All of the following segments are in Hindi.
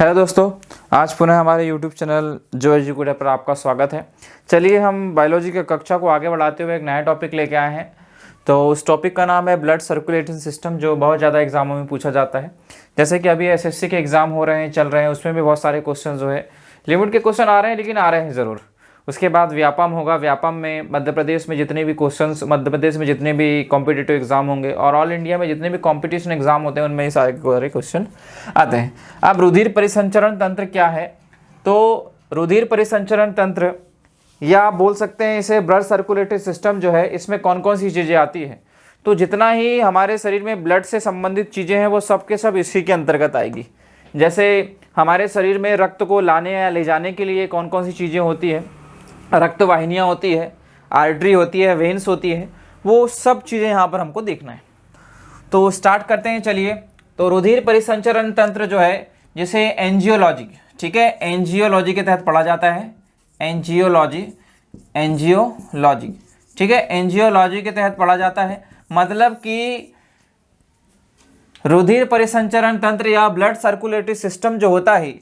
हेलो दोस्तों, आज पुनः हमारे YouTube चैनल जो एजुकेटर पर आपका स्वागत है। चलिए हम बायोलॉजी की कक्षा को आगे बढ़ाते हुए एक नया टॉपिक लेके आए हैं। तो उस टॉपिक का नाम है ब्लड सर्कुलेटिंग सिस्टम, जो बहुत ज़्यादा एग्जामों में पूछा जाता है। जैसे कि अभी एसएससी के एग्ज़ाम हो रहे हैं, चल रहे हैं, उसमें भी बहुत सारे क्वेश्चन जो है लिमिट के क्वेश्चन आ रहे हैं, लेकिन आ रहे हैं ज़रूर। उसके बाद व्यापम होगा। व्यापम में मध्य प्रदेश में जितने भी क्वेश्चंस, मध्य प्रदेश में जितने भी कॉम्पिटिटिव एग्जाम होंगे और ऑल इंडिया में जितने भी कॉम्पिटिशन एग्जाम होते हैं, उनमें ये सारे क्वेश्चन आते हैं। अब रुधिर परिसंचरण तंत्र क्या है? तो रुधिर परिसंचरण तंत्र, या आप बोल सकते हैं इसे ब्लड सर्कुलेटरी सिस्टम जो है, इसमें कौन कौन सी चीज़ें आती हैं? तो जितना ही हमारे शरीर में ब्लड से संबंधित चीज़ें हैं वो सब के सब इसी के अंतर्गत आएगी। जैसे हमारे शरीर में रक्त को लाने या ले जाने के लिए कौन कौन सी चीज़ें होती है, रक्त वाहिनियाँ होती है, आर्टरी होती है, वेन्स होती है, वो सब चीज़ें यहाँ पर हमको देखना है। तो स्टार्ट करते हैं, चलिए। तो रुधिर परिसंचरण तंत्र जो है, जिसे एंजियोलॉजी, ठीक है, एंजियोलॉजी के तहत पढ़ा जाता है। एंजियोलॉजी, ठीक है, एंजियोलॉजी के तहत पढ़ा जाता है। मतलब कि रुधिर परिसंचरण तंत्र या ब्लड सर्कुलेटरी सिस्टम जो होता है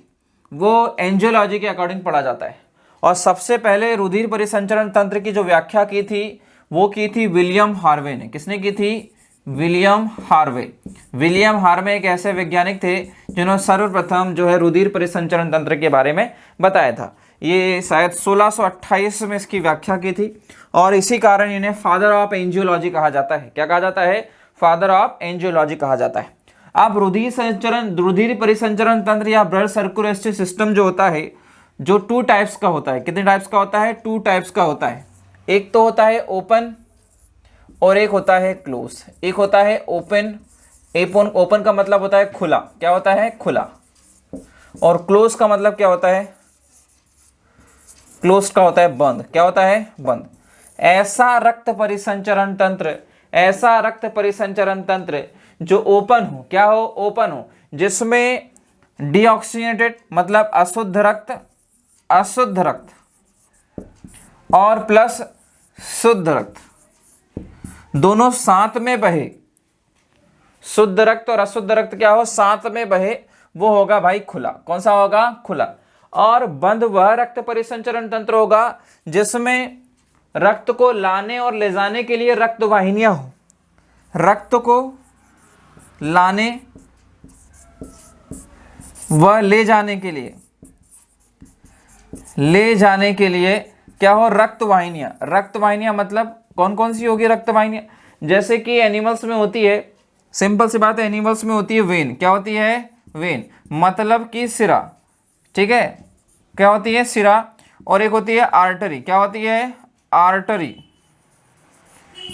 वो एंजियोलॉजी के अकॉर्डिंग पढ़ा जाता है। और सबसे पहले रुधिर परिसंचरण तंत्र की जो व्याख्या की थी वो की थी विलियम हार्वे ने। किसने की थी? William Harvey. विलियम हार्वे एक ऐसे वैज्ञानिक थे जिन्होंने सर्वप्रथम जो है रुधिर परिसंचरण तंत्र के बारे में बताया था। ये शायद 1628 में इसकी व्याख्या की थी और इसी कारण इन्हें फादर ऑफ एंजियोलॉजी कहा जाता है। क्या कहा जाता है? फादर ऑफ एंजियोलॉजी कहा जाता है। अब रुधिर परिसंचरण तंत्र या ब्लड सर्कुलेटरी सिस्टम जो होता है, जो 2 टाइप्स का होता है। कितने टाइप्स का होता है? 2 टाइप्स का होता है। एक तो होता है ओपन और एक होता है क्लोज। एक होता है ओपन। ओपन का मतलब होता है खुला। क्या होता है? खुला। और क्लोज का मतलब क्या होता है? क्लोज का होता है बंद। क्या होता है? बंद। ऐसा रक्त परिसंचरण तंत्र जो ओपन हो, क्या हो? ओपन हो, जिसमें डीऑक्सीजनेटेड मतलब अशुद्ध रक्त और प्लस शुद्ध रक्त दोनों साथ में बहे। शुद्ध रक्त और अशुद्ध रक्त क्या हो? साथ में बहे। वो होगा भाई खुला। कौन सा होगा? खुला। और बंद वह रक्त परिसंचरण तंत्र होगा जिसमें रक्त को लाने और ले जाने के लिए रक्त वाहिनियां हो। रक्त को लाने व ले जाने के लिए क्या हो? रक्त वाहिनियां मतलब कौन कौन सी होगी रक्त वाहिनियां? जैसे कि एनिमल्स में होती है, सिंपल सी बात है, एनिमल्स में होती है वेन। क्या होती है? वेन मतलब कि सिरा, ठीक है। क्या होती है? सिरा। और एक होती है आर्टरी। क्या होती है? आर्टरी।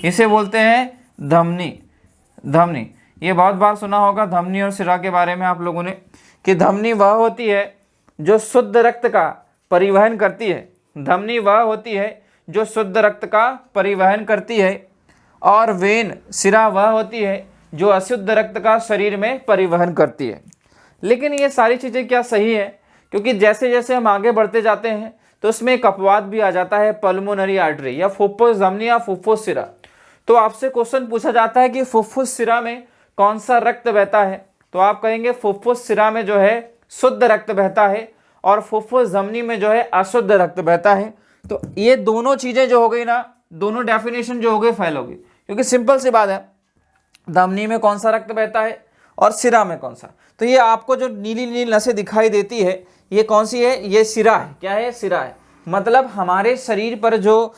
इसे बोलते हैं धमनी। ये बहुत बार सुना होगा धमनी और सिरा के बारे में आप लोगों ने, कि धमनी वह होती है जो शुद्ध रक्त का परिवहन करती है। धमनी वह होती है जो शुद्ध रक्त का परिवहन करती है। और वेन, सिरा, वह होती है जो अशुद्ध रक्त का शरीर में परिवहन करती है। लेकिन ये सारी चीज़ें क्या सही है? क्योंकि जैसे जैसे हम आगे बढ़ते जाते हैं तो उसमें एक अपवाद भी आ जाता है, पल्मोनरी आर्टरी या फुफ्फुस धमनी या फुफ्फुस सिरा। तो आपसे क्वेश्चन पूछा जाता है कि फुफ्फुस सिरा में कौन सा रक्त बहता है? तो आप कहेंगे फुफ्फुस सिरा में जो है शुद्ध रक्त बहता है और फुफ्फुस धमनी में जो है अशुद्ध रक्त बहता है। तो ये दोनों चीज़ें जो हो गई ना, दोनों डेफिनेशन जो हो गई फेल हो गई। क्योंकि सिंपल सी बात है, धमनी में कौन सा रक्त बहता है और सिरा में कौन सा। तो ये आपको जो नीली नीली नसें दिखाई देती है, ये कौन सी है? ये सिरा है। क्या है? सिरा है। मतलब हमारे शरीर पर जो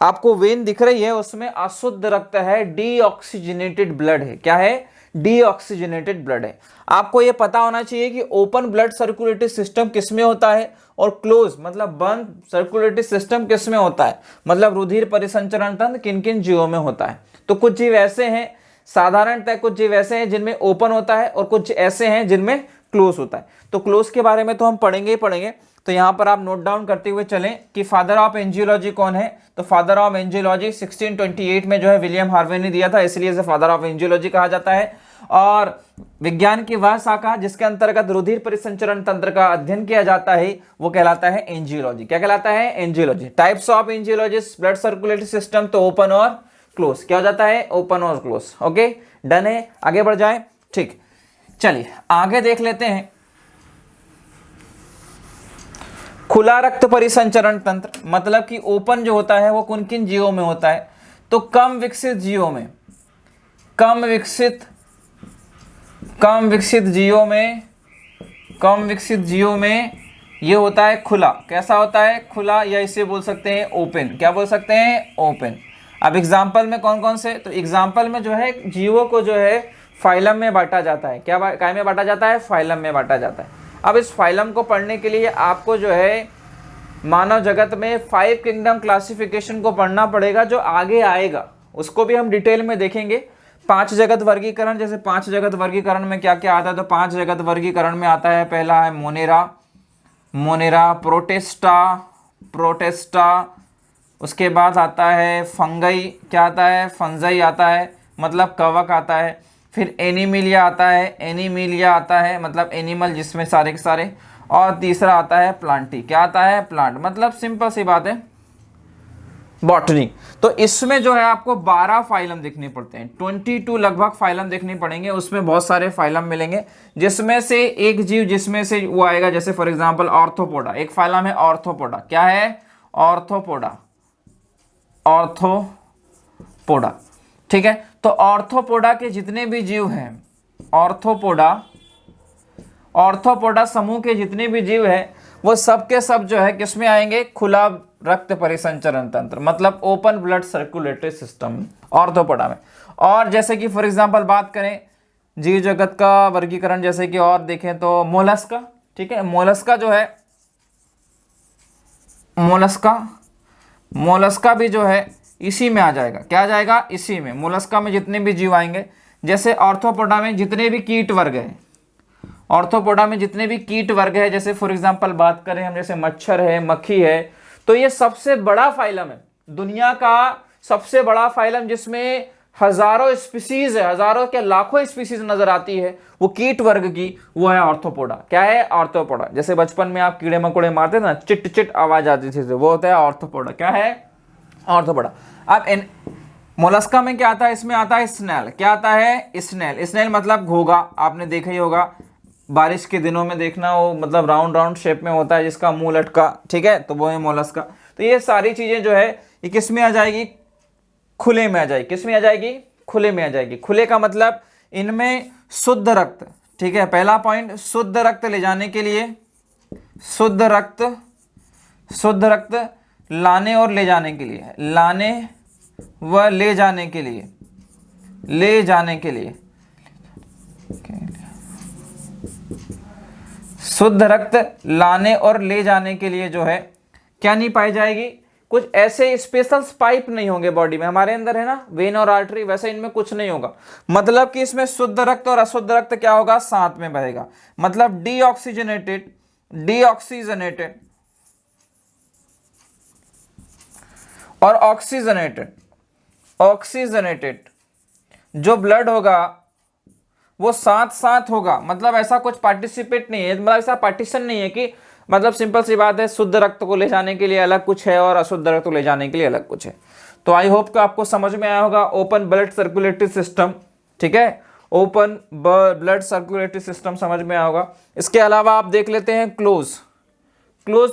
आपको वेन दिख रही है उसमें अशुद्ध रक्त है, डीऑक्सीजनेटेड ब्लड है। क्या है? डीऑक्सीजनेटेड ब्लड है। आपको ये पता होना चाहिए कि ओपन ब्लड सर्कुलेटरी सिस्टम किस में होता है और क्लोज मतलब बंद सर्कुलेटरी सिस्टम किस में होता है, मतलब रुधिर परिसंचरण तंत्र किन किन जीवों में होता है। तो कुछ जीव ऐसे हैं, साधारणतः कुछ जीव ऐसे हैं जिनमें ओपन होता है और कुछ ऐसे हैं जिनमें क्लोज होता है। तो क्लोज के बारे में तो हम पढ़ेंगे ही पढ़ेंगे। तो यहाँ पर आप नोट डाउन करते हुए चलें कि फादर ऑफ एंजियोलॉजी कौन है। तो फादर ऑफ एंजियोलॉजी 1628 में जो है विलियम हार्वे ने दिया था, इसलिए इसे फादर ऑफ एंजियोलॉजी कहा जाता है। और विज्ञान की वह शाखा जिसके अंतर्गत रुधिर परिसंचरण तंत्र का अध्ययन किया जाता है वो कहलाता है एंजियोलॉजी। क्या कहलाता है? Angiology. Types of angiologist, blood circulatory system, तो ओपन और क्लोज। क्या हो जाता है? ओपन और क्लोज। ओके, डन है। आगे बढ़ जाए। ठीक, चलिए आगे देख लेते हैं। खुला रक्त परिसंचरण तंत्र मतलब कि ओपन जो होता है वो किन किन जीवों में होता है, तो कम विकसित जीवों में, कम विकसित जीवों में ये होता है खुला। कैसा होता है? खुला, या इसे बोल सकते हैं ओपन। क्या बोल सकते हैं? ओपन। अब एग्जाम्पल में कौन कौन से, तो एग्जाम्पल में जो है जीवों को जो है फाइलम में बांटा जाता है। क्या में बांटा जाता है? फाइलम में बांटा जाता है। अब इस फाइलम को पढ़ने के लिए आपको जो है मानव जगत में 5 किंगडम क्लासिफिकेशन को पढ़ना पड़ेगा, जो आगे आएगा उसको भी हम डिटेल में देखेंगे। 5 जगत वर्गीकरण, जैसे 5 जगत वर्गीकरण में क्या क्या आता है, तो 5 जगत वर्गीकरण में आता है, पहला है मोनेरा, प्रोटेस्टा, उसके बाद आता है फंगई, क्या आता है? फंजाई आता है, मतलब कवक आता है। फिर एनिमिलिया आता है, मतलब एनिमल जिसमें सारे के सारे। और तीसरा आता है प्लांटी। क्या आता है? प्लांट, मतलब सिंपल सी बात है बॉटनी। तो इसमें जो है आपको 12 फाइलम देखने पड़ते हैं, 22 लगभग फाइलम देखने पड़ेंगे। उसमें बहुत सारे फाइलम मिलेंगे, जिसमें से एक जीव जिसमें से वो आएगा, जैसे फॉर एग्जांपल ऑर्थोपोडा, एक फाइलम है ऑर्थोपोडा। क्या है? ऑर्थोपोडा, ठीक है। तो ऑर्थोपोडा के जितने भी जीव हैं, ऑर्थोपोडा समूह के जितने भी जीव हैं, वो सब के सब जो है किसमें आएंगे? खुला रक्त परिसंचरण तंत्र, मतलब open blood circulatory system, arthropoda में। और जैसे कि फॉर एग्जांपल बात करें जीव जगत का वर्गीकरण, जैसे कि और देखें तो मोलस्का, ठीक है। मोलस्का जो है, मोलस्का भी जो है इसी में आ जाएगा। क्या आ जाएगा? इसी में। मोलस्का में जितने भी जीव आएंगे, जैसे ऑर्थोपोडा में जितने भी कीट वर्ग हैं, जैसे फॉर एग्जांपल बात करें हम, जैसे मच्छर है, मक्खी है, तो ये सबसे बड़ा फाइलम है, दुनिया का सबसे बड़ा फाइलम, जिसमें हजारों स्पीसीज है, हजारों क्या लाखों स्पीसीज नजर आती है, वो कीट वर्ग की, वो है ऑर्थोपोडा। क्या है? ऑर्थोपोडा। जैसे बचपन में आप कीड़े मकोड़े मारते थे ना, चिट चिट आवाज आती थी, वो होता है ऑर्थोपोडा। क्या है? ऑर्थोपोडा। अब मोलस्का में क्या आता है? इसमें आता है स्नेल। क्या आता है? स्नेल मतलब घोगा। आपने देखा ही होगा, बारिश के दिनों में देखना, वो मतलब राउंड शेप में होता है, जिसका मुंह लटका, ठीक है, तो वो है मोलस्का। तो ये सारी चीजें जो है ये किस में आ जाएगी? खुले में आ जाएगी। किस में आ जाएगी? खुले में आ जाएगी। खुले का मतलब इनमें शुद्ध रक्त, ठीक है, पहला पॉइंट, शुद्ध रक्त ले जाने के लिए, शुद्ध रक्त लाने और ले जाने के लिए, लाने व ले जाने के लिए, शुद्ध रक्त लाने और ले जाने के लिए जो है क्या नहीं पाई जाएगी? कुछ ऐसे स्पेशल पाइप नहीं होंगे बॉडी में। हमारे अंदर है ना वेन और आर्टरी, वैसे इनमें कुछ नहीं होगा। मतलब कि इसमें शुद्ध रक्त और अशुद्ध रक्त क्या होगा? साथ में बहेगा। मतलब डीऑक्सीजनेटेड और ऑक्सीजनेटेड जो ब्लड होगा वो साथ साथ होगा। मतलब ऐसा कुछ पार्टिसिपेट नहीं है, मतलब ऐसा पार्टीशन नहीं है कि, मतलब सिंपल सी बात है, शुद्ध रक्त को ले जाने के लिए अलग कुछ है और अशुद्ध रक्त को ले जाने के लिए अलग कुछ है। तो आई होप कि आपको समझ में आया होगा ओपन ब्लड सर्कुलेटरी सिस्टम, ठीक है, ओपन ब्लड सर्कुलेटरी सिस्टम समझ में आया होगा। इसके अलावा आप देख लेते हैं क्लोज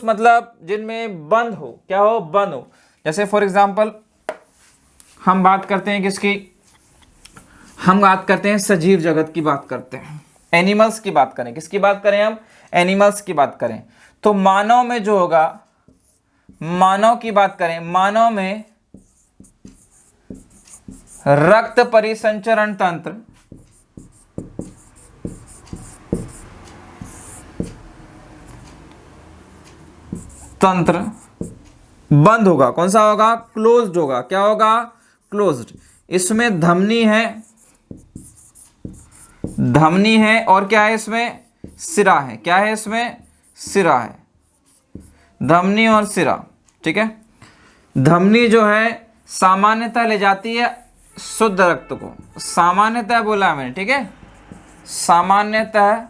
मतलब जिनमें बंद हो। क्या हो? बंद हो। जैसे फॉर एग्जाम्पल हम बात करते हैं किसकी? हम बात करते हैं सजीव जगत की बात करते हैं, एनिमल्स की बात करें। किसकी बात करें हम? एनिमल्स की बात करें। तो मानव में जो होगा, मानव की बात करें, मानव में रक्त परिसंचरण तंत्र बंद होगा। कौन सा होगा? क्लोज्ड होगा। क्या होगा? क्लोज्ड। इसमें धमनी है और क्या है? इसमें सिरा है। क्या है? इसमें सिरा है, धमनी और सिरा, ठीक है। धमनी जो है सामान्यतः ले जाती है शुद्ध रक्त को, सामान्यतः बोला मैंने, ठीक है, सामान्यतः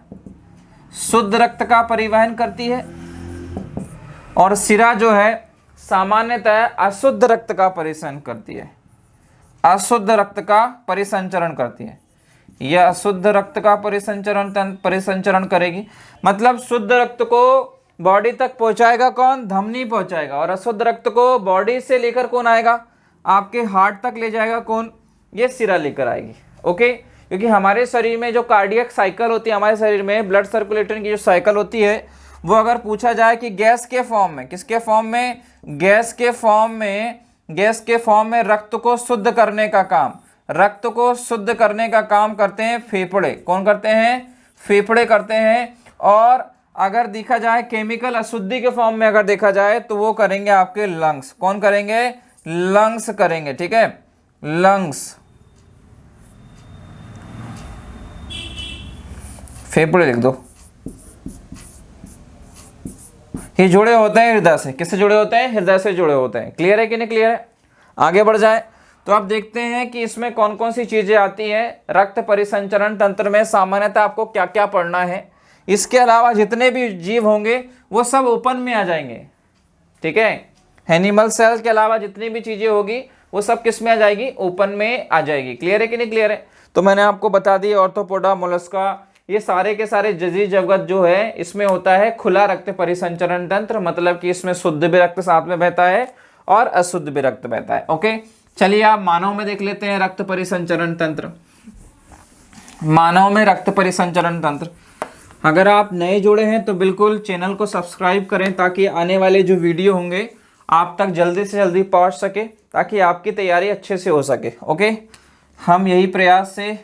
शुद्ध रक्त का परिवहन करती है, और सिरा जो है सामान्यतः अशुद्ध रक्त का परिवहन करती है, अशुद्ध रक्त का परिसंचरण करती है। यह अशुद्ध रक्त का परिसंचरण करेगी। मतलब शुद्ध रक्त को बॉडी तक पहुंचाएगा कौन? धमनी पहुंचाएगा। और अशुद्ध रक्त को बॉडी से लेकर कौन आएगा? आपके हार्ट तक ले जाएगा कौन? ये सिरा लेकर आएगी। ओके, क्योंकि हमारे शरीर में जो कार्डियक साइकिल होती है, हमारे शरीर में ब्लड सर्कुलेशन की जो साइकिल होती है, वो अगर पूछा जाए कि गैस के फॉर्म में, किसके फॉर्म में? गैस के फॉर्म में, गैस के फॉर्म में रक्त को शुद्ध करने का काम, रक्त को शुद्ध करने का काम करते हैं फेफड़े। कौन करते हैं? फेफड़े करते हैं। और अगर देखा जाए केमिकल अशुद्धि के फॉर्म में अगर देखा जाए तो वो करेंगे आपके लंग्स। कौन करेंगे? लंग्स करेंगे। ठीक है, लंग्स, फेफड़े लिख दो। ये जुड़े होते हैं हृदय से। किससे जुड़े होते हैं? हृदय से जुड़े होते हैं। क्लियर है कि नहीं क्लियर है? आगे बढ़ जाए तो आप देखते हैं कि इसमें कौन कौन सी चीजें आती हैं। रक्त परिसंचरण तंत्र में सामान्यतः आपको क्या क्या पढ़ना है। इसके अलावा जितने भी जीव होंगे वो सब ओपन में आ जाएंगे। ठीक है, एनिमल सेल के अलावा जितनी भी चीजें होगी वो सब किस में आ जाएगी? ओपन में आ जाएगी। क्लियर है कि नहीं क्लियर है? तो मैंने आपको बता दी ऑर्थोपोडा, मोलस्का, ये सारे के सारे जजीर जगत जो है इसमें होता है खुला रक्त परिसंचरण तंत्र, मतलब कि इसमें शुद्ध भी रक्त साथ में बहता है और अशुद्ध भी रक्त बहता है। ओके, चलिए आप मानव में देख लेते हैं रक्त परिसंचरण तंत्र। मानव में रक्त परिसंचरण तंत्र, अगर आप नए जुड़े हैं तो बिल्कुल चैनल को सब्सक्राइब करें ताकि आने वाले जो वीडियो होंगे आप तक जल्दी से जल्दी पहुंच सके, ताकि आपकी तैयारी अच्छे से हो सके। ओके, हम यही प्रयास से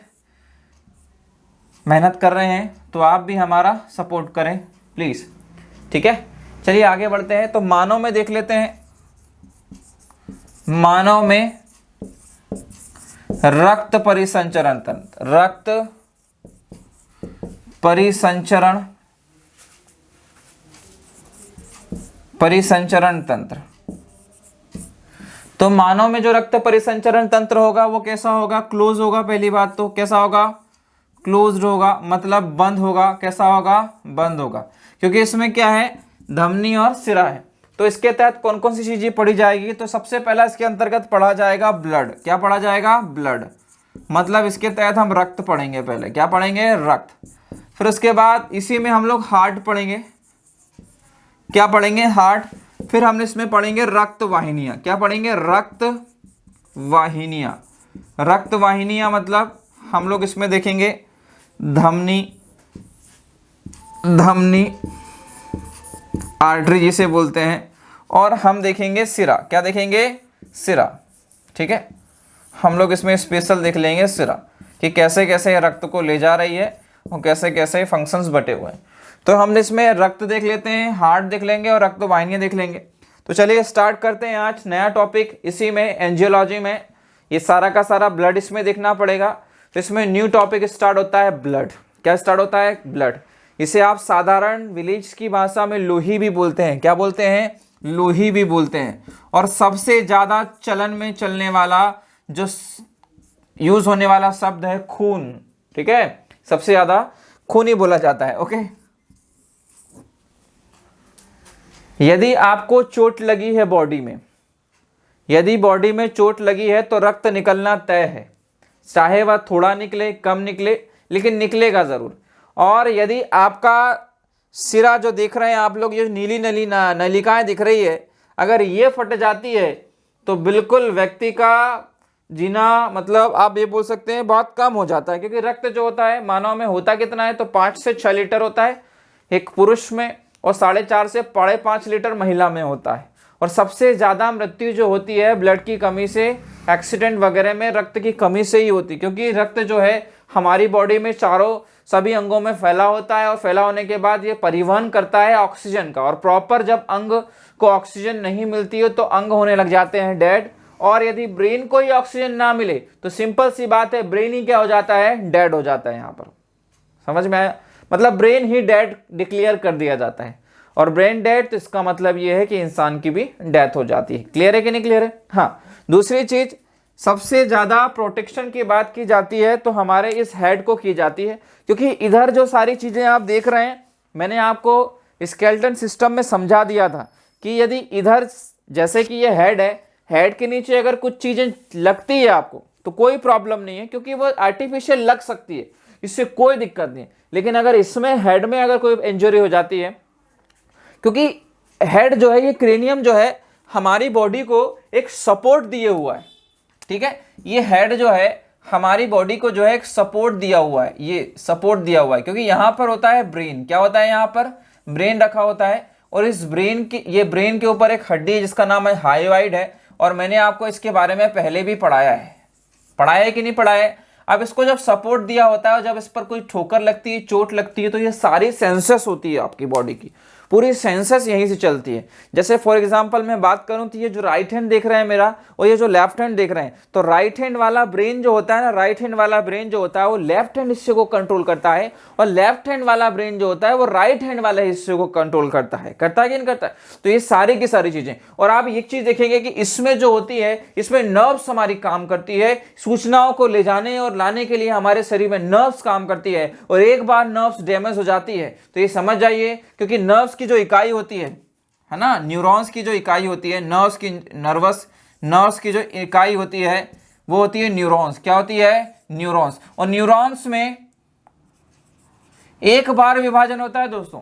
मेहनत कर रहे हैं, तो आप भी हमारा सपोर्ट करें प्लीज़। ठीक है, चलिए आगे बढ़ते हैं। तो मानव में देख लेते हैं। मानव में रक्त परिसंचरण तंत्र, रक्त परिसंचरण तंत्र। तो मानव में जो रक्त परिसंचरण तंत्र होगा वो कैसा होगा? क्लोज होगा। पहली बात तो कैसा होगा? क्लोज्ड होगा, मतलब बंद होगा। कैसा होगा? बंद होगा, क्योंकि इसमें क्या है? धमनी और सिरा है। तो इसके तहत कौन कौन सी चीजें पढ़ी जाएगी? तो सबसे पहला इसके अंतर्गत पढ़ा जाएगा ब्लड। क्या पढ़ा जाएगा? ब्लड, मतलब इसके तहत हम रक्त पढ़ेंगे। पहले क्या पढ़ेंगे? रक्त। फिर उसके बाद इसी में हम लोग हार्ट पढ़ेंगे। क्या पढ़ेंगे? हार्ट। फिर हम इसमें पढ़ेंगे रक्त वाहिनियां। क्या पढ़ेंगे? रक्त वाहिनियां। रक्त वाहिनियां मतलब हम लोग इसमें देखेंगे धमनी, आर्टरी जिसे बोलते हैं, और हम देखेंगे सिरा। क्या देखेंगे? सिरा। ठीक है, हम लोग इसमें स्पेशल देख लेंगे सिरा कि कैसे कैसे रक्त को ले जा रही है और कैसे कैसे फंक्शंस बटे हुए हैं। तो हम इसमें रक्त देख लेते हैं, हार्ट देख लेंगे और रक्त वाहिनियां देख लेंगे। तो चलिए स्टार्ट करते हैं आज नया टॉपिक। इसी में एंजियोलॉजी में ये सारा का सारा ब्लड इसमें देखना पड़ेगा। तो इसमें न्यू टॉपिक स्टार्ट होता है ब्लड। क्या स्टार्ट होता है? ब्लड। इसे आप साधारण विलेज की भाषा में लोही भी बोलते हैं। क्या बोलते हैं? लोही भी बोलते हैं। और सबसे ज़्यादा चलन में चलने वाला जो यूज होने वाला शब्द है खून। ठीक है, सबसे ज़्यादा खून ही बोला जाता है। ओके, यदि आपको चोट लगी है बॉडी में, यदि बॉडी में चोट लगी है तो रक्त निकलना तय है, चाहे वह थोड़ा निकले कम निकले, लेकिन निकलेगा जरूर। और यदि आपका सिरा जो देख रहे हैं आप लोग, ये नीली नलिकाएं दिख रही है, अगर ये फट जाती है तो बिल्कुल व्यक्ति का जीना, मतलब आप ये बोल सकते हैं, बहुत कम हो जाता है। क्योंकि रक्त जो होता है मानव में होता कितना है? तो 5 से 6 लीटर होता है एक पुरुष में, और 4.5 से 5.5 लीटर महिला में होता है। और सबसे ज़्यादा मृत्यु जो होती है ब्लड की कमी से, एक्सीडेंट वगैरह में रक्त की कमी से ही होती है। क्योंकि रक्त जो है हमारी बॉडी में चारों सभी अंगों में फैला होता है, और फैला होने के बाद ये परिवहन करता है ऑक्सीजन का। और प्रॉपर जब अंग को ऑक्सीजन नहीं मिलती है तो अंग होने लग जाते हैं डेड। और यदि ब्रेन को ही ऑक्सीजन ना मिले तो सिंपल सी बात है, ब्रेन ही क्या हो जाता है? डेड हो जाता है। यहाँ पर समझ में आया? मतलब ब्रेन ही डेड डिक्लेयर कर दिया जाता है। और ब्रेन डेड तो इसका मतलब ये है कि इंसान की भी डेथ हो जाती है। क्लियर है कि नहीं क्लियर है? हाँ, दूसरी चीज, सबसे ज़्यादा प्रोटेक्शन की बात की जाती है तो हमारे इस हेड को की जाती है। क्योंकि इधर जो सारी चीज़ें आप देख रहे हैं, मैंने आपको स्केलेटन सिस्टम में समझा दिया था कि यदि इधर, जैसे कि ये हेड है, हेड के नीचे अगर कुछ चीज़ें लगती है आपको तो कोई प्रॉब्लम नहीं है, क्योंकि वो आर्टिफिशियल लग सकती है, इससे कोई दिक्कत नहीं है। लेकिन अगर इसमें हेड में अगर कोई इंजरी हो जाती है, क्योंकि हेड जो है, ये क्रेनियम जो है हमारी बॉडी को एक सपोर्ट दिए हुआ है, ठीक है। ये हेड जो है हमारी बॉडी को जो है एक सपोर्ट दिया हुआ है, ये सपोर्ट दिया हुआ है, क्योंकि यहां पर होता है ब्रेन। क्या होता है? यहां पर ब्रेन रखा होता है, और इस ब्रेन की, ये ब्रेन के ऊपर एक हड्डी है जिसका नाम है हायोइड है, और मैंने आपको इसके बारे में पहले भी पढ़ाया है कि नहीं पढ़ाया है। अब इसको जब सपोर्ट दिया होता है और जब इस पर कोई ठोकर लगती है, चोट लगती है, तो ये सारी सेंसस होती है आपकी बॉडी की, पूरी सेंसस यहीं से चलती है। जैसे फॉर एग्जांपल मैं बात करूं तो ये जो राइट हैंड देख रहे हैं मेरा, और ये जो लेफ्ट हैंड देख रहे हैं, तो राइट हैंड वाला ब्रेन जो होता है ना, राइट हैंड वाला ब्रेन जो होता है वो लेफ्ट हैंड हिस्से को कंट्रोल करता है, और लेफ्ट हैंड वाला ब्रेन जो होता है वो राइट हैंड वाले हिस्से को कंट्रोल करता है कि नहीं करता है। तो ये सारी की सारी चीजें, और आप एक चीज देखेंगे कि इसमें जो होती है, इसमें नर्व्स हमारी काम करती है, सूचनाओं को ले जाने और लाने के लिए हमारे शरीर में नर्व्स काम करती है, और एक बार नर्व्स डैमेज हो जाती है तो ये समझ जाइए, क्योंकि नर्व्स की जो इकाई होती है ना, न्यूरॉन्स की जो इकाई होती है, नर्व्स की जो इकाई होती है वो होती है न्यूरॉन्स। क्या होती है? न्यूरॉन्स। और न्यूरॉन्स में एक बार विभाजन होता है दोस्तों,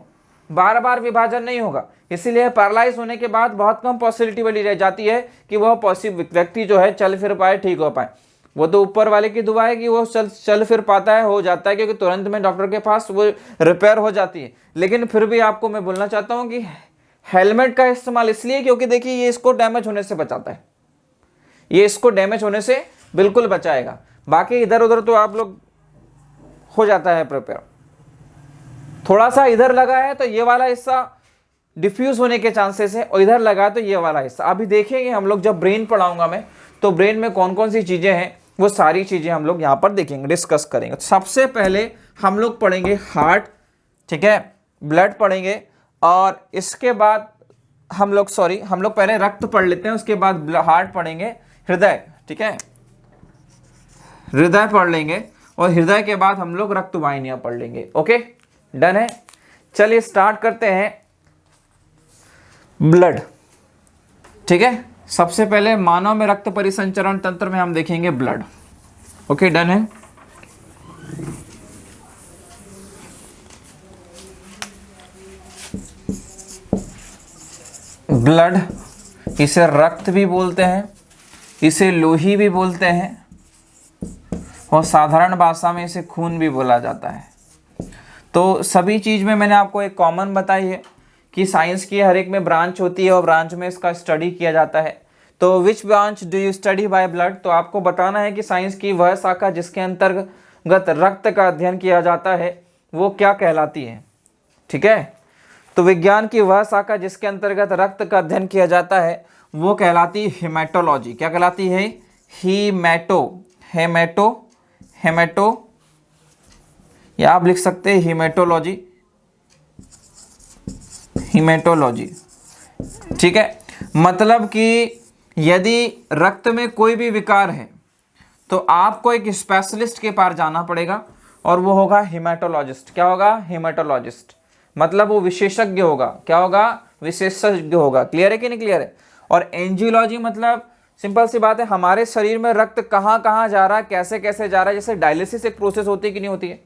बार बार विभाजन नहीं होगा, इसीलिए पैरालाइज होने के बाद बहुत कम पॉसिबिलिटी बनी रह जाती है कि वह व्यक्ति जो है चल फिर पाए, ठीक हो पाए। वो तो ऊपर वाले की दुआ है कि वो चल फिर पाता है, हो जाता है, क्योंकि तुरंत में डॉक्टर के पास वो रिपेयर हो जाती है। लेकिन फिर भी आपको मैं बोलना चाहता हूं कि हेलमेट का इस्तेमाल इसलिए क्योंकि देखिए ये इसको डैमेज होने से बचाता है, ये इसको डैमेज होने से बिल्कुल बचाएगा। बाकी इधर उधर तो आप लोग हो जाता है प्रिपेयर, थोड़ा सा इधर लगा है तो ये वाला हिस्सा डिफ्यूज होने के चांसेस है, और इधर लगा तो ये वाला हिस्सा। अभी देखेंगे हम लोग, जब ब्रेन पढ़ाऊंगा मैं, तो ब्रेन में कौन कौन सी चीजें हैं वो सारी चीजें हम लोग यहां पर देखेंगे, डिस्कस करेंगे। सबसे पहले हम लोग पढ़ेंगे हार्ट, ठीक है, ब्लड पढ़ेंगे, और इसके बाद हम लोग पहले रक्त पढ़ लेते हैं, उसके बाद हार्ट पढ़ेंगे, हृदय, ठीक है, हृदय पढ़ लेंगे, और हृदय के बाद हम लोग रक्त वाहिनियां पढ़ लेंगे। ओके, डन है। चलिए स्टार्ट करते हैं। ब्लड, ठीक है, सबसे पहले मानव में रक्त परिसंचरण तंत्र में हम देखेंगे ब्लड। ओके, डन है। ब्लड, इसे रक्त भी बोलते हैं, इसे लोही भी बोलते हैं, और साधारण भाषा में इसे खून भी बोला जाता है। तो सभी चीज में मैंने आपको एक कॉमन बताई है कि साइंस की हर एक में ब्रांच होती है, और ब्रांच में इसका स्टडी किया जाता है। तो which branch do you study by blood? तो आपको बताना है कि साइंस की वह शाखा जिसके अंतर्गत रक्त का अध्ययन किया जाता है वो क्या कहलाती है, ठीक है। तो विज्ञान की वह शाखा जिसके अंतर्गत रक्त का अध्ययन किया जाता है वो कहलाती है हेमेटोलॉजी। क्या कहलाती है? हेमेटो, या आप लिख सकते हैं हीमेटोलॉजी, ठीक है। मतलब कि यदि रक्त में कोई भी विकार है तो आपको एक स्पेशलिस्ट के पास जाना पड़ेगा, और वो होगा हेमेटोलॉजिस्ट। क्या होगा? हेमेटोलॉजिस्ट, मतलब वो विशेषज्ञ होगा। क्या होगा? विशेषज्ञ होगा। क्लियर है कि नहीं क्लियर है? और एंजियोलॉजी मतलब सिंपल सी बात है, हमारे शरीर में रक्त कहाँ कहाँ जा रहा है, कैसे कैसे जा रहा है। जैसे डायलिसिस एक प्रोसेस होती है कि नहीं होती है।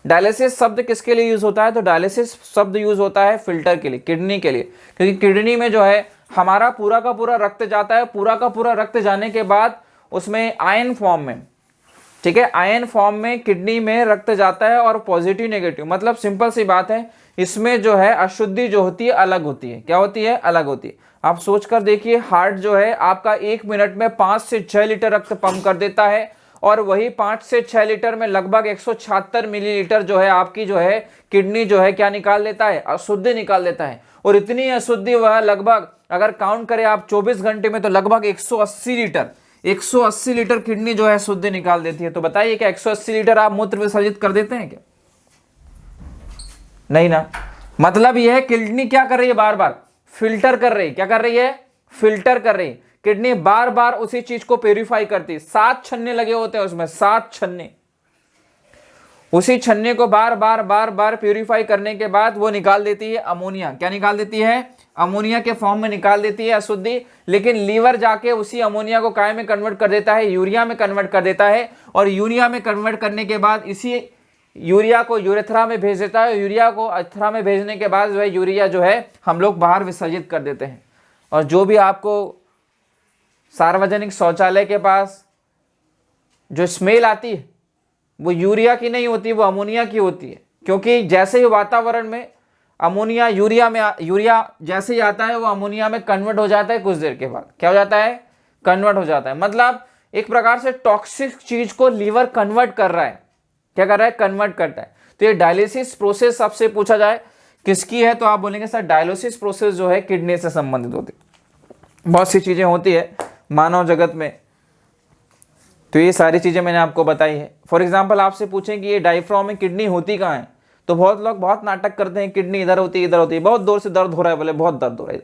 डायलिसिस शब्द किसके लिए यूज होता है? तो डायलिसिस शब्द यूज होता है फिल्टर के लिए, किडनी के लिए, क्योंकि किडनी में जो है हमारा पूरा का पूरा रक्त जाता है। पूरा का पूरा रक्त जाने के बाद उसमें आयन फॉर्म में, ठीक है, आयन फॉर्म में किडनी में रक्त जाता है, और पॉजिटिव नेगेटिव, मतलब सिंपल सी बात है, इसमें जो है अशुद्धि जो होती है अलग होती है। क्या होती है? अलग होती है। आप सोच कर देखिए, हार्ट जो है आपका 1 मिनट में 5 से 6 लीटर रक्त पंप कर देता है, और वही 5 से 6 लीटर में लगभग 176 मिलीलीटर जो है आपकी जो है किडनी जो है क्या निकाल देता है? अशुद्धि निकाल देता है। और इतनी अशुद्धि वह लगभग, अगर काउंट करें आप 24 घंटे में, तो लगभग 180 लीटर किडनी जो है शुद्ध निकाल देती है। तो बताइए क्या 180 लीटर आप मूत्र विसर्जित कर देते हैं क्या? नहीं ना। मतलब यह है किडनी क्या कर रही है? बार बार फिल्टर कर रही है। क्या कर रही है? फिल्टर कर रही है। किडनी बार बार उसी चीज को प्यूरिफाई करती है। 7 छन्ने लगे होते हैं उसमें, 7 छन्ने। उसी छन्ने को बार बार प्यूरिफाई करने के बाद वो निकाल देती है अमोनिया। क्या निकाल देती है? अमोनिया के फॉर्म में निकाल देती है अशुद्धि। लेकिन लीवर जाके उसी अमोनिया को काय में कन्वर्ट कर देता है? यूरिया में कन्वर्ट कर देता है। और यूरिया में कन्वर्ट करने के बाद इसी यूरिया को यूरेथ्रा में भेज देता है, यूरिया को अथरा में भेजने के बाद जो है यूरिया जो है हम लोग बाहर विसर्जित कर देते हैं। और जो भी आपको सार्वजनिक शौचालय के पास जो स्मेल आती है वो यूरिया की नहीं होती, वो अमोनिया की होती है। क्योंकि जैसे ही वातावरण में अमोनिया यूरिया जैसे ही आता है वो अमोनिया में कन्वर्ट हो जाता है, कुछ देर के बाद क्या हो जाता है, कन्वर्ट हो जाता है। मतलब एक प्रकार से टॉक्सिक चीज को लीवर कन्वर्ट कर रहा है, क्या कर रहा है, कन्वर्ट करता है। तो ये डायलिसिस प्रोसेस आपसे पूछा जाए किसकी है तो आप बोलेंगे सर डायलिसिस प्रोसेस जो है किडनी से संबंधित होती है। बहुत सी चीजें होती है मानव जगत में, तो ये सारी चीजें मैंने आपको बताई है। फॉर एग्जाम्पल आपसे पूछें कि ये डायफ्राम में किडनी होती कहाँ है, तो बहुत लोग बहुत नाटक करते हैं, किडनी इधर होती है, इधर होती है, बहुत दूर से दर्द हो रहा है, बोले बहुत दर्द हो रहा है।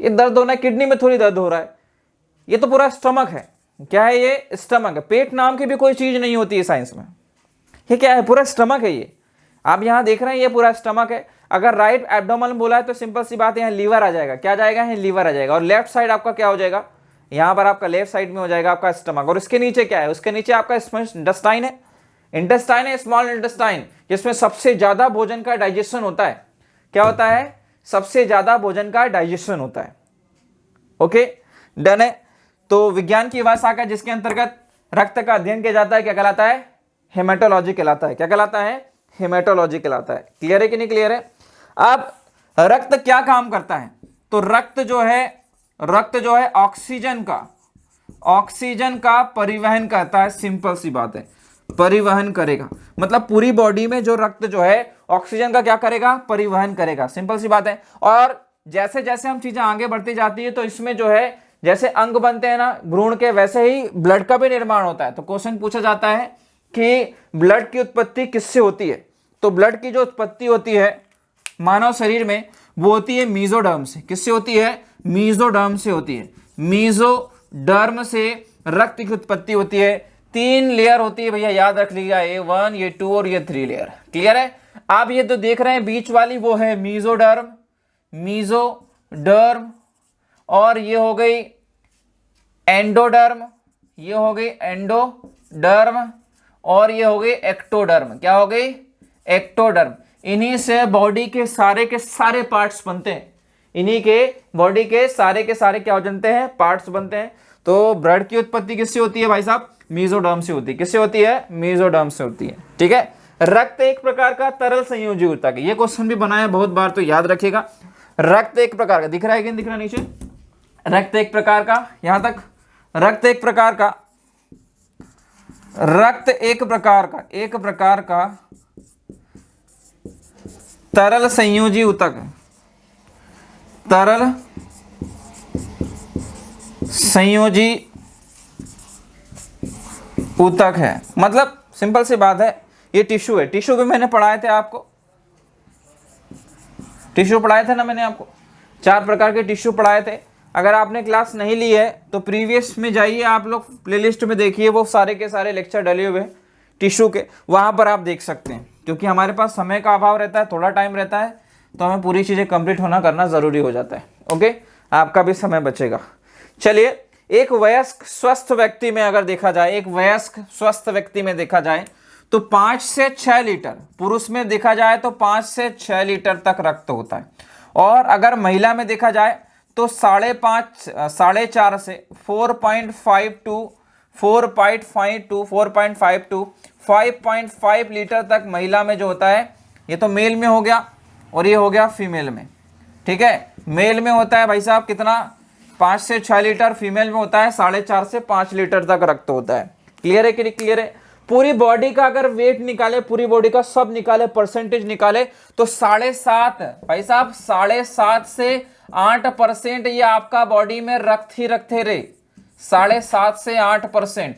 ये दर्द होना है, किडनी में थोड़ी दर्द हो रहा है, ये तो पूरा स्टमक है। क्या है ये, स्टमक है। पेट नाम की भी कोई चीज नहीं होती है साइंस में। ये क्या है, पूरा स्टमक है। ये आप यहाँ देख रहे हैं, ये पूरा स्टमक है। अगर राइट एब्डोमेन बोला है तो सिंपल सी बात है, यहाँ लीवर आ जाएगा। क्या जाएगा, यहाँ लीवर आ जाएगा। और लेफ्ट साइड आपका क्या हो जाएगा, यहाँ पर आपका लेफ्ट साइड में हो जाएगा आपका स्टमक। और इसके नीचे क्या है, उसके नीचे आपका इंटेस्टाइन है, इंटेस्टाइन है, स्मॉल इंटेस्टाइन, जिसमें सबसे ज्यादा भोजन का डाइजेशन होता है। क्या होता है, सबसे ज्यादा भोजन का डाइजेशन होता है। ओके, डन है। तो विज्ञान की वह शाखा जिसके अंतर्गत रक्त का अध्ययन किया जाता है क्या कहलाता है, हेमेटोलॉजी कहलाता है। क्या कहलाता है, हेमेटोलॉजी कहलाता है। क्लियर है कि नहीं क्लियर है। अब रक्त क्या काम करता है, तो रक्त जो है ऑक्सीजन का परिवहन करता है। सिंपल सी बात है, परिवहन करेगा। मतलब पूरी बॉडी में जो रक्त जो है ऑक्सीजन का क्या करेगा, परिवहन करेगा। सिंपल सी बात है। और जैसे जैसे हम चीजें आगे बढ़ती जाती है तो इसमें जो है जैसे अंग बनते हैं ना भ्रूण के, वैसे ही ब्लड का भी निर्माण होता है। तो क्वेश्चन पूछा जाता है कि ब्लड की उत्पत्ति किससे होती है, तो ब्लड की जो उत्पत्ति होती है मानव शरीर में वो होती है मीजोडर्म से। किससे होती है, मीजोडर्म से होती है। मीजोडर्म से रक्त की उत्पत्ति होती है। 3 लेयर होती है भैया, याद रख लीजिएगा, A1, A2 और A3 लेयर। क्लियर है। आप ये तो देख रहे हैं बीच वाली वो है मीजोडर्म, और ये हो गई एंडोडर्म, ये हो गई एंडोडर्म, और ये हो गई एक्टोडर्म। क्या हो गई, एक्टोडर्म। इन्हीं से बॉडी के सारे पार्ट्स बनते हैं। इन्हीं के बॉडी के सारे क्या हो जाते हैं, पार्ट्स बनते हैं। तो ब्लड की उत्पत्ति किससे होती है भाई साहब, मीजोडर्म से होती है। किससे होती है, मीजोडर्म से होती है। ठीक है। रक्त एक प्रकार का तरल संयोजी ऊतक है। ये क्वेश्चन भी बनाया बहुत बार, तो याद रखिएगा। रक्त एक प्रकार का, दिख रहा है कि नहीं दिख रहा नीचे, रक्त एक प्रकार का, यहां तक रक्त एक प्रकार का तरल संयोजी ऊतक, तरल संयोजी ऊतक है। मतलब सिंपल सी बात है, ये टिश्यू है। टिश्यू भी मैंने पढ़ाए थे आपको, टिश्यू पढ़ाए थे ना मैंने आपको, 4 प्रकार के टिश्यू पढ़ाए थे। अगर आपने क्लास नहीं ली है तो प्रीवियस में जाइए, आप लोग प्लेलिस्ट में देखिए, वो सारे के सारे लेक्चर डले हुए हैं टिश्यू के, वहां पर आप देख सकते हैं। क्योंकि हमारे पास समय का अभाव रहता है, थोड़ा टाइम रहता है, तो हमें पूरी चीजें कंप्लीट करना जरूरी हो जाता है। ओके, आपका भी समय बचेगा। चलिए, एक वयस्क स्वस्थ व्यक्ति में अगर देखा जाए, एक वयस्क स्वस्थ व्यक्ति में देखा जाए तो 5 से 6 लीटर, पुरुष में देखा जाए तो 5 से 6 लीटर तक रक्त होता है। और अगर महिला में देखा जाए तो 4.5 से 5.5 लीटर तक महिला में जो होता है। ये तो मेल में हो गया और ये हो गया फीमेल में। ठीक है, मेल में होता है भाई साहब कितना, 5 से 6 लीटर, फीमेल में होता है 4.5 से 5 लीटर तक रक्त होता है। क्लियर है कि नहीं क्लियर है। पूरी बॉडी का अगर वेट निकाले, पूरी बॉडी का सब निकाले, परसेंटेज निकाले तो 7.5 भाई साहब, 7.5 से 8% ये आपका बॉडी में रक्त ही रखते रहे। 7.5 से 8%,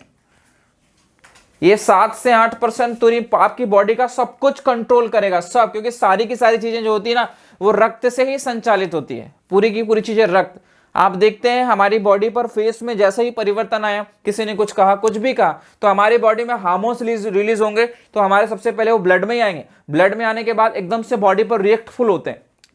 ये 7 से 8% तो आपकी बॉडी का सब कुछ कंट्रोल करेगा, सब। क्योंकि सारी की सारी चीजें जो होती है ना वो रक्त से ही संचालित होती है, पूरी की पूरी चीजें रक्त। आप देखते हैं हमारी बॉडी पर फेस में जैसे ही परिवर्तन आया, किसी ने कुछ कहा, कुछ भी कहा, तो हमारी बॉडी में हार्मोन्स रिलीज होंगे, तो हमारे सबसे पहले वो ब्लड में ही आएंगे। ब्लड में आने के बाद एकदम से बॉडी पर रिएक्टफुल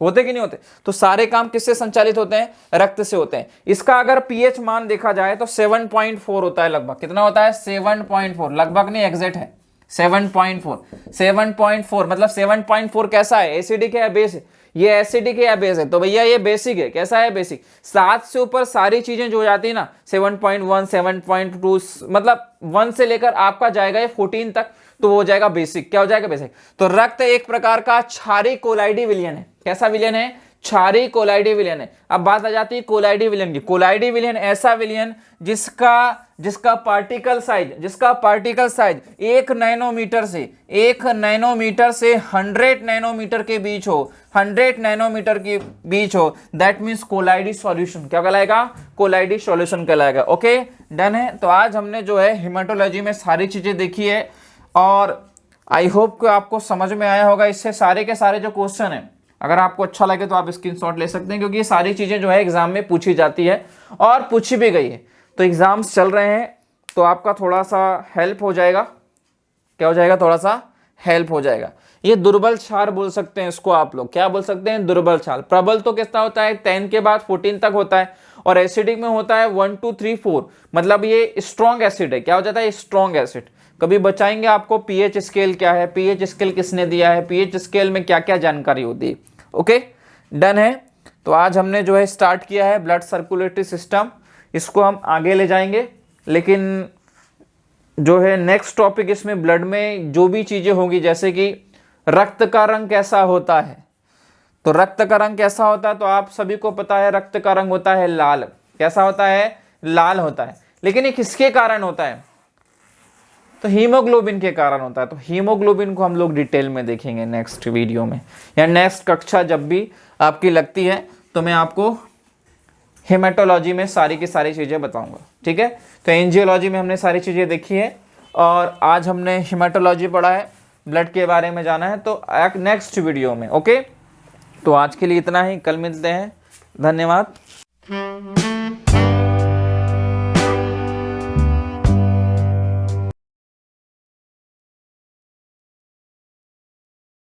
होते कि नहीं होते। तो सारे काम किससे संचालित होते हैं, रक्त से होते हैं। इसका अगर पीएच मान देखा जाए तो 7.4 होता है लगभग। कितना होता है, 7.4, लगभग नहीं, एग्जैक्ट है 7.4 मतलब 7.4 कैसा है, एसिडिक है या बेस है? ये एसिडिक है या बेस है? तो भैया ये बेसिक है। कैसा है? बेसिक। 7 से ऊपर सारी चीजें जो हो जाती है ना, 7.1 7.2 मतलब 1 से लेकर आपका जाएगा ये 14 तक, तो वो हो जाएगा बेसिक। क्या हो जाएगा? बेसिक। तो रक्त एक प्रकार का क्षारीय कोलाइडी विलयन है। कैसा विलयन है? क्षारीय कोलाइडी विलयन है। अब बात आ जाती है कोलाइडी विलयन की। कोलाइडी विलयन ऐसा विलयन जिसका पार्टिकल साइज 1 नैनोमीटर से 100 नैनोमीटर के बीच हो, 100 नैनोमीटर के बीच हो, दैट मीन्स कोलाइडी सॉल्यूशन। क्या कहलाएगा? कोलाइडी सॉल्यूशन कहलाएगा। ओके, डन है। तो आज हमने जो है हेमाटोलॉजी में सारी चीजें देखी है और आई होप कि आपको समझ में आया होगा। इससे सारे के सारे जो क्वेश्चन है, अगर आपको अच्छा लगे तो आप स्क्रीनशॉट ले सकते हैं, क्योंकि ये सारी चीजें जो है एग्जाम में पूछी जाती है और पूछी भी गई है। तो एग्जाम्स चल रहे हैं तो आपका थोड़ा सा हेल्प हो जाएगा। क्या हो जाएगा? थोड़ा सा हेल्प हो जाएगा। ये दुर्बल क्षार बोल सकते हैं इसको आप लोग। क्या बोल सकते हैं? दुर्बल क्षार। प्रबल तो कितना होता है? 10 के बाद 14 तक होता है, और एसिडिक में होता है 1 2 3 4, मतलब ये स्ट्रॉन्ग एसिड है। क्या हो जाता है? Strong acid. कभी बचाएंगे आपको पीएच स्केल क्या है, पीएच स्केल किसने दिया है, पीएच स्केल में क्या क्या जानकारी होती है। ओके, डन है। तो आज हमने जो है स्टार्ट किया है ब्लड सर्कुलेटरी सिस्टम, इसको हम आगे ले जाएंगे। लेकिन जो है नेक्स्ट टॉपिक, इसमें ब्लड में जो भी चीजें होंगी, जैसे कि रक्त का रंग कैसा होता है, तो रक्त का रंग कैसा होता है तो आप सभी को पता है, रक्त का रंग होता है लाल। कैसा होता है? लाल होता है। लेकिन ये किसके कारण होता है? तो हीमोग्लोबिन के कारण होता है। तो हीमोग्लोबिन को हम लोग डिटेल में देखेंगे नेक्स्ट वीडियो में, या नेक्स्ट कक्षा जब भी आपकी लगती है तो मैं आपको हेमाटोलॉजी में सारी की सारी चीज़ें बताऊंगा। ठीक है, तो एंजियोलॉजी में हमने सारी चीज़ें देखी है और आज हमने हेमाटोलॉजी पढ़ा है, ब्लड के बारे में जाना है तो नेक्स्ट वीडियो में। ओके, तो आज के लिए इतना ही, कल मिलते हैं। धन्यवाद।